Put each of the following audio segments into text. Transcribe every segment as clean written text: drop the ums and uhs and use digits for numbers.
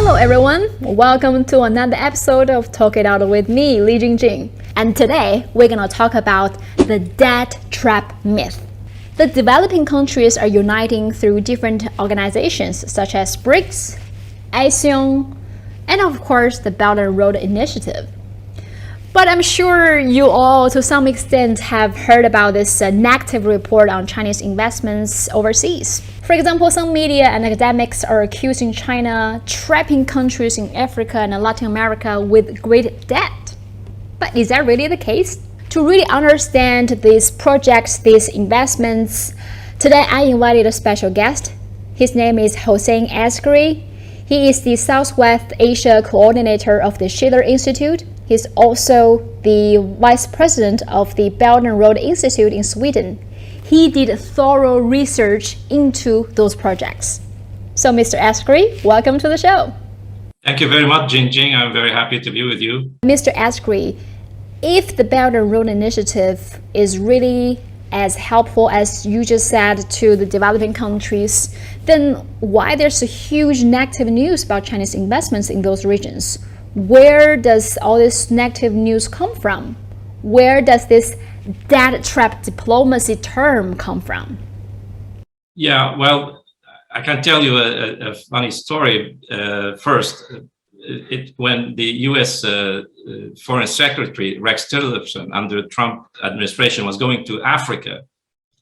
Hello everyone, welcome to another episode of Talk It Out with me, Li Jingjing. And today we're gonna talk about the debt trap myth. The developing countries are uniting through different organizations such as BRICS, ASEAN, and of course the Belt and Road Initiative. But I'm sure you all, to some extent, have heard about this negative report on Chinese investments overseas. For example, some media and academics are accusing China trapping countries in Africa and Latin America with great debt. But is that really the case? To really understand these projects, these investments, today I invited a special guest. His name is Hossein Asghari. He is the Southwest Asia coordinator of the Schiller Institute. He's also the vice president of the Belt and Road Institute in Sweden. He did thorough research into those projects. So, Mr. Asghari, welcome to the show. Thank you very much, Jingjing. I'm very happy to be with you. Mr. Asghari, if the Belt and Road Initiative is really as helpful as you just said to the developing countries, then why there's a huge negative news about Chinese investments in those regions? Where does all this negative news come from? Where does this debt trap diplomacy term come from? Yeah, well, I can tell you a funny story first. When the US Foreign Secretary Rex Tillerson under the Trump administration was going to Africa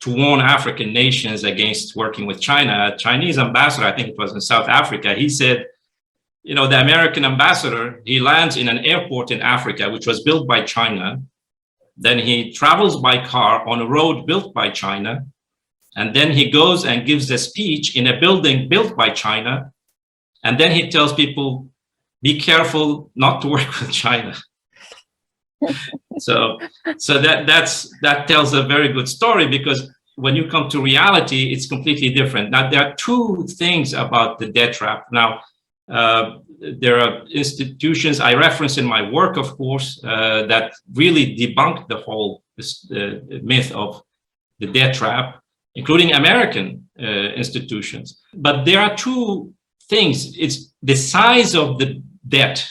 to warn African nations against working with China, a Chinese ambassador, I think it was in South Africa, he said, you know, the American ambassador, he lands in an airport in Africa, which was built by China. Then he travels by car on a road built by China. And then he goes and gives a speech in a building built by China. And then he tells people, be careful not to work with China. So that tells a very good story, because when you come to reality, it's completely different. Now, there are two things about the debt trap. Now, there are institutions I reference in my work, of course, that really debunk the whole myth of the debt trap, including American institutions. But there are two things. It's the size of the debt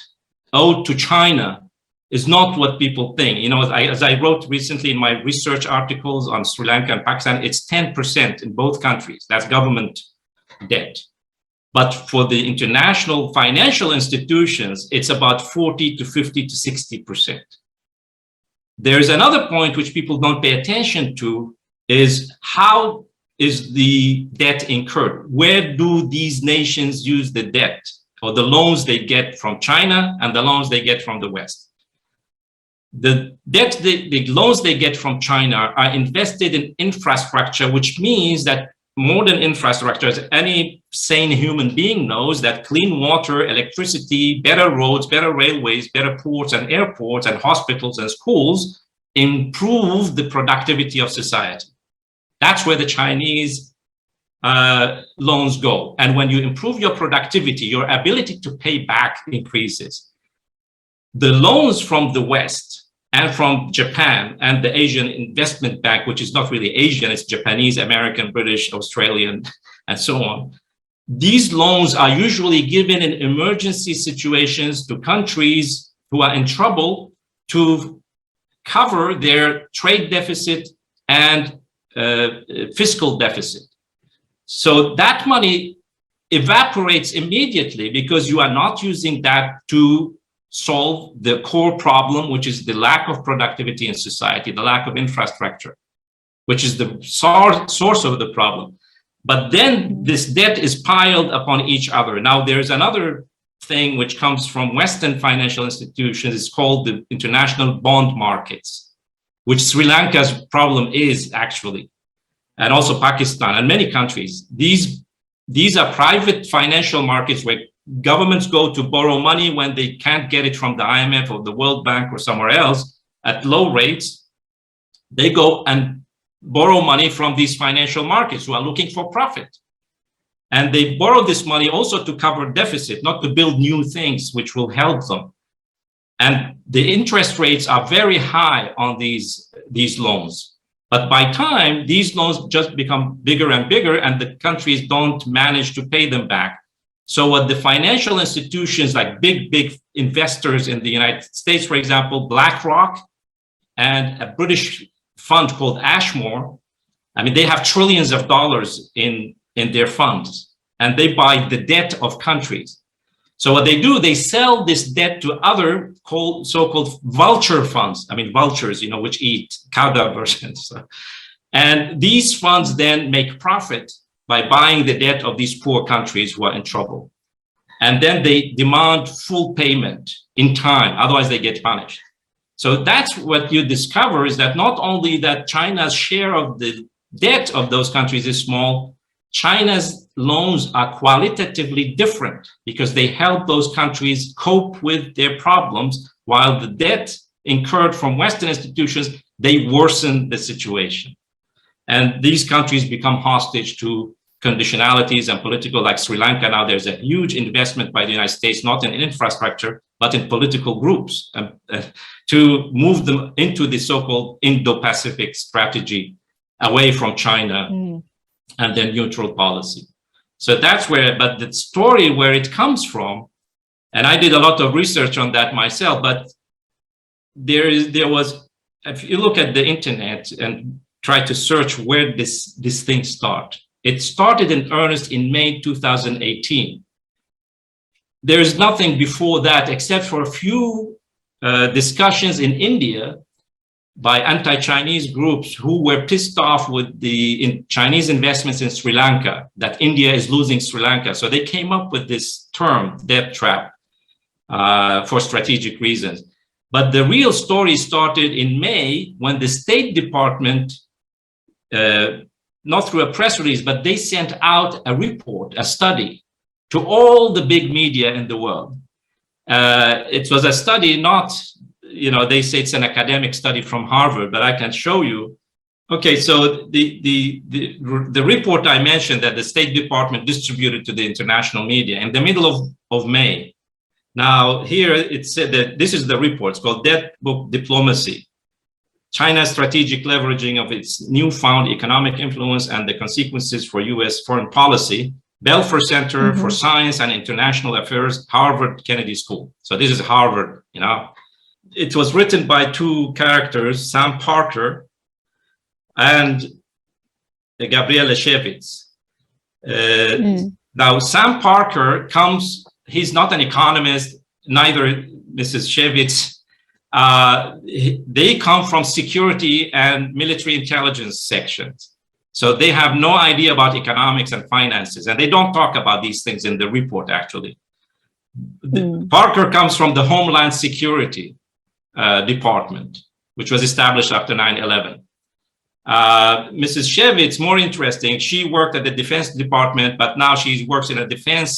owed to China is not what people think. You know, as I wrote recently in my research articles on Sri Lanka and Pakistan, it's 10% in both countries. That's government debt. But for the international financial institutions, it's about 40 to 50 to 60%. There's another point which people don't pay attention to, is how is the debt incurred? Where do these nations use the debt or the loans they get from China and the loans they get from the West? The debt, the loans they get from China are invested in infrastructure, which means that modern infrastructure, as any sane human being knows, that clean water, electricity, better roads, better railways, better ports and airports and hospitals and schools improve the productivity of society. That's where the Chinese loans go. And when you improve your productivity, your ability to pay back increases. The loans from the West and from Japan and the Asian Investment Bank, which is not really Asian, it's Japanese, American, British, Australian, and so on. These loans are usually given in emergency situations to countries who are in trouble to cover their trade deficit and fiscal deficit. So that money evaporates immediately because you are not using that to solve the core problem, which is the lack of productivity in society, the lack of infrastructure, which is the source of the problem. But then this debt is piled upon each other. Now, there's another thing which comes from Western financial institutions. It's called the international bond markets, which Sri Lanka's problem is actually, and also Pakistan and many countries. These are private financial markets where governments go to borrow money when they can't get it from the IMF or the World Bank or somewhere else at low rates. They go and borrow money from these financial markets who are looking for profit. And they borrow this money also to cover deficit, not to build new things which will help them. And the interest rates are very high on these loans. But by time, these loans just become bigger and bigger, and the countries don't manage to pay them back. So what the financial institutions, like big investors in the United States, for example, BlackRock and a British fund called Ashmore, I mean, they have trillions of dollars in their funds, and they buy the debt of countries. So what they do, they sell this debt to other so-called vulture funds. I mean, vultures, which eat cow versions. And these funds then make profit by buying the debt of these poor countries who are in trouble. And then they demand full payment in time, otherwise they get punished. So that's what you discover, is that not only that China's share of the debt of those countries is small, China's loans are qualitatively different because they help those countries cope with their problems, while the debt incurred from Western institutions, they worsen the situation. And these countries become hostage to conditionalities and political, like Sri Lanka. Now there's a huge investment by the United States, not in infrastructure, but in political groups to move them into the so-called Indo-Pacific strategy away from China and their neutral policy. So that's where, but the story where it comes from, and I did a lot of research on that myself, but there was, if you look at the internet and try to search where this thing started, it started in earnest in May 2018. There is nothing before that except for a few discussions in India by anti-Chinese groups who were pissed off with the Chinese investments in Sri Lanka, that India is losing Sri Lanka. So they came up with this term, debt trap, for strategic reasons. But the real story started in May when the State Department, not through a press release, but they sent out a report, a study, to all the big media in the world. It was a study, not, they say it's an academic study from Harvard, but I can show you. Okay, so the report I mentioned that the State Department distributed to the international media in the middle of May. Now here it said that this is the report. It's called Debt Book Diplomacy: China's strategic leveraging of its newfound economic influence and the consequences for U.S. foreign policy. Belfer Center for Science and International Affairs, Harvard Kennedy School. So this is Harvard, It was written by two characters, Sam Parker and Gabriele Shevitz. Now, Sam Parker he's not an economist, neither Mrs. Shevitz. They come from security and military intelligence sections. So they have no idea about economics and finances, and they don't talk about these things in the report, actually. Parker comes from the Homeland Security Department, which was established after 9/11. Mrs. Shevitz, more interesting, she worked at the Defense Department, but now she works in a defense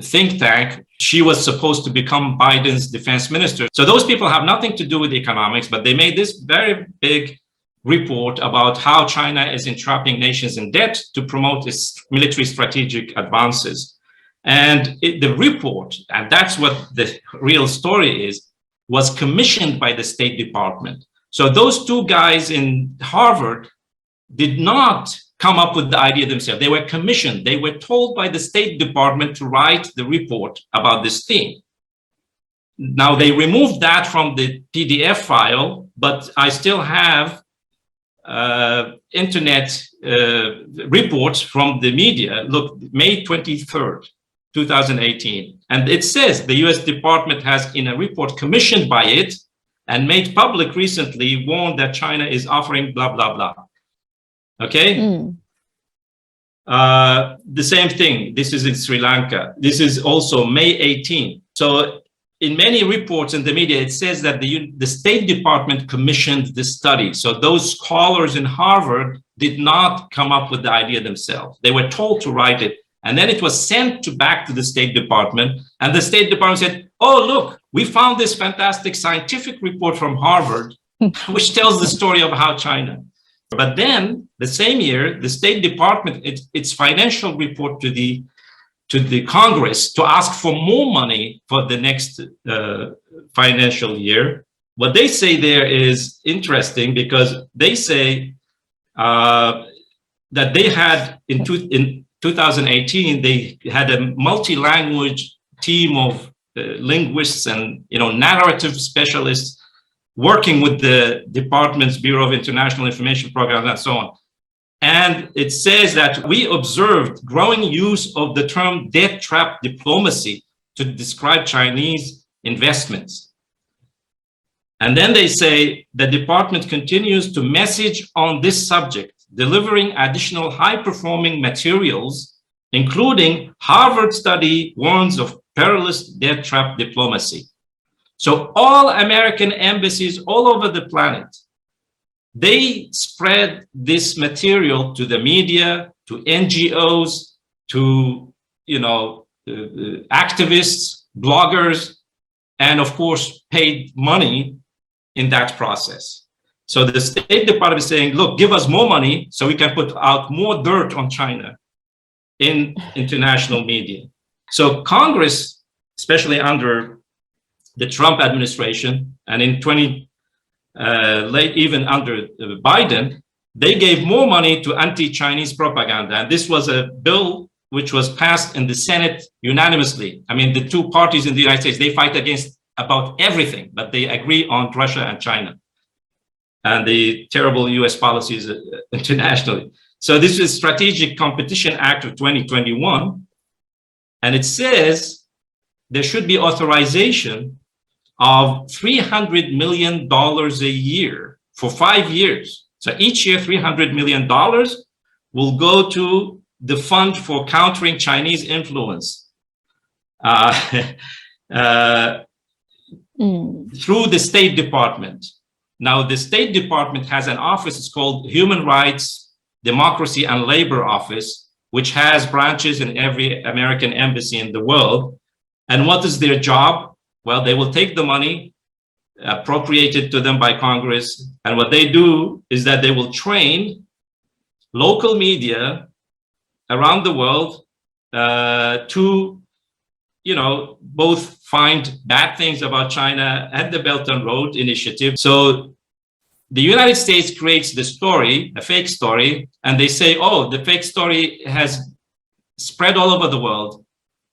think tank. She was supposed to become Biden's defense minister. So those people have nothing to do with economics, but they made this very big report about how China is entrapping nations in debt to promote its military strategic advances. And the report, and that's what the real story is, was commissioned by the State Department. So those two guys in Harvard did not come up with the idea themselves. They were commissioned. They were told by the State Department to write the report about this theme. Now, they removed that from the PDF file, but I still have internet reports from the media. Look, May 23rd, 2018. And it says the US Department has, in a report commissioned by it and made public recently, warned that China is offering blah, blah, blah. Okay? The same thing. This is in Sri Lanka. This is also May 18th. So in many reports in the media, it says that the State Department commissioned this study. So those scholars in Harvard did not come up with the idea themselves. They were told to write it. And then it was sent back to the State Department. And the State Department said, oh, look, we found this fantastic scientific report from Harvard, which tells the story of how China. But then the same year, the State Department, its financial report to the Congress to ask for more money for the next financial year. What they say there is interesting because they say that they had 2018, they had a multi-language team of linguists and narrative specialists working with the department's Bureau of International Information Programs and so on. And it says that we observed growing use of the term debt trap diplomacy to describe Chinese investments. And then they say the department continues to message on this subject, delivering additional high-performing materials, including Harvard study warns of perilous debt trap diplomacy. So all American embassies all over the planet, they spread this material to the media, to NGOs, to activists, bloggers, and of course paid money in that process. So the State Department is saying, look, give us more money so we can put out more dirt on China in international media. So Congress, especially under the Trump administration and in late even under Biden, they gave more money to anti-Chinese propaganda. And this was a bill which was passed in the Senate unanimously. I mean, the two parties in the United States, they fight against about everything, but they agree on Russia and China and the terrible US policies internationally. So this is Strategic Competition Act of 2021. And it says there should be authorization of $300 million a year for 5 years. So each year, $300 million will go to the fund for countering Chinese influence through the State Department. Now, the State Department has an office, it's called Human Rights, Democracy, and Labor Office, which has branches in every American embassy in the world. And what is their job? Well, they will take the money appropriated to them by Congress. And what they do is that they will train local media around the world to, both find bad things about China and the Belt and Road Initiative. So the United States creates the story, a fake story, and they say, oh, the fake story has spread all over the world,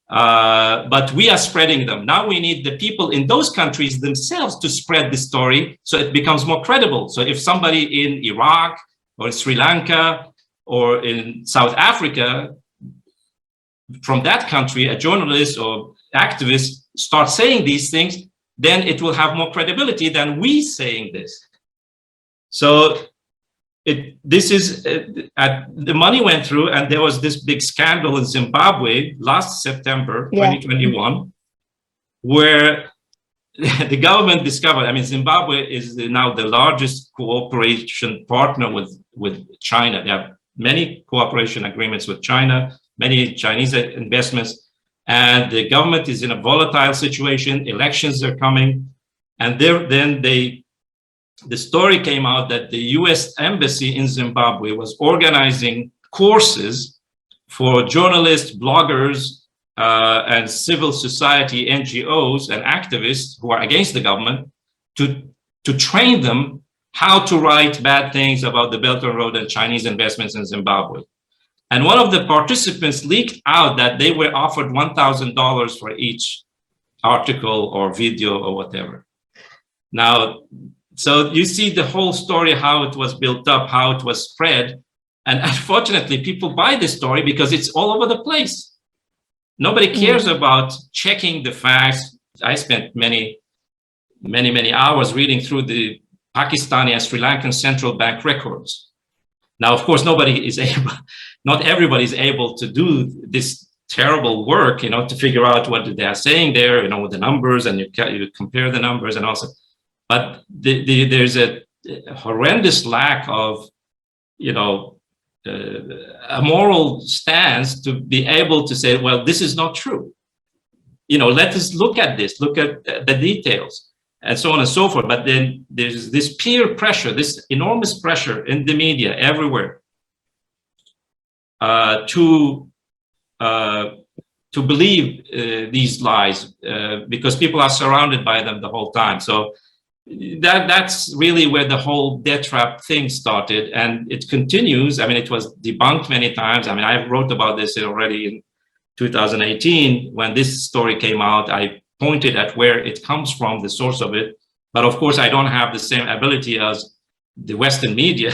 but we are spreading them. Now we need the people in those countries themselves to spread the story so it becomes more credible. So if somebody in Iraq or Sri Lanka or in South Africa, from that country, a journalist or activist starts saying these things, then it will have more credibility than we saying this. So the money went through, and there was this big scandal in Zimbabwe last September, 2021, where the government discovered, Zimbabwe is now the largest cooperation partner with China. They have many cooperation agreements with China, many Chinese investments, and the government is in a volatile situation. Elections are coming, and the story came out that the US Embassy in Zimbabwe was organizing courses for journalists, bloggers, and civil society NGOs and activists who are against the government to train them how to write bad things about the Belt and Road and Chinese investments in Zimbabwe. And one of the participants leaked out that they were offered $1,000 for each article or video or whatever. Now, so you see the whole story, how it was built up, how it was spread. And unfortunately, people buy this story because it's all over the place. Nobody cares about checking the facts. I spent many hours reading through the Pakistani and Sri Lankan central bank records. Now, of course, not everybody is able to do this terrible work, to figure out what they are saying there, with the numbers, and you compare the numbers and also. But there's a horrendous lack of, a moral stance to be able to say, well, this is not true. Let us look at this, look at the details, and so on and so forth. But then there's this peer pressure, this enormous pressure in the media everywhere to believe these lies because people are surrounded by them the whole time. So that's really where the whole debt trap thing started, and it continues. I mean, it was debunked many times. I mean, I wrote about this already in 2018 when this story came out. I pointed at where it comes from, the source of it. But of course, I don't have the same ability as the Western media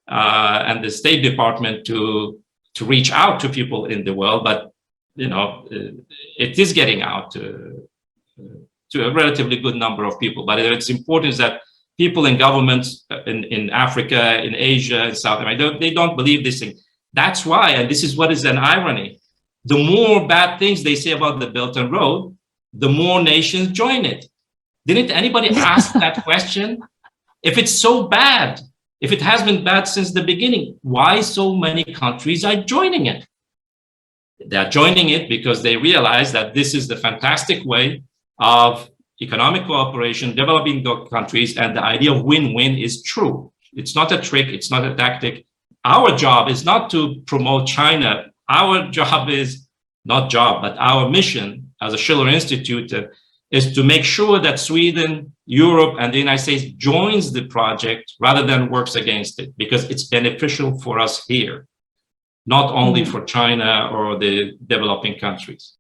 and the State Department to reach out to people in the world. But you know, it is getting out to a relatively good number of people. But it's important is that people in governments in Africa, in Asia, in South America, they don't believe this thing. That's why, and this is what is an irony, the more bad things they say about the Belt and Road, the more nations join it. Didn't anybody ask that question? If it's so bad, if it has been bad since the beginning, why so many countries are joining it? They're joining it because they realize that this is the fantastic way of economic cooperation, developing the countries, and the idea of win-win is true. It's not a trick, it's not a tactic. Our job is not to promote China. Our job is, not job, but our mission as a Schiller Institute is to make sure that Sweden, Europe, and the United States joins the project rather than works against it, because it's beneficial for us here, not only for China or the developing countries.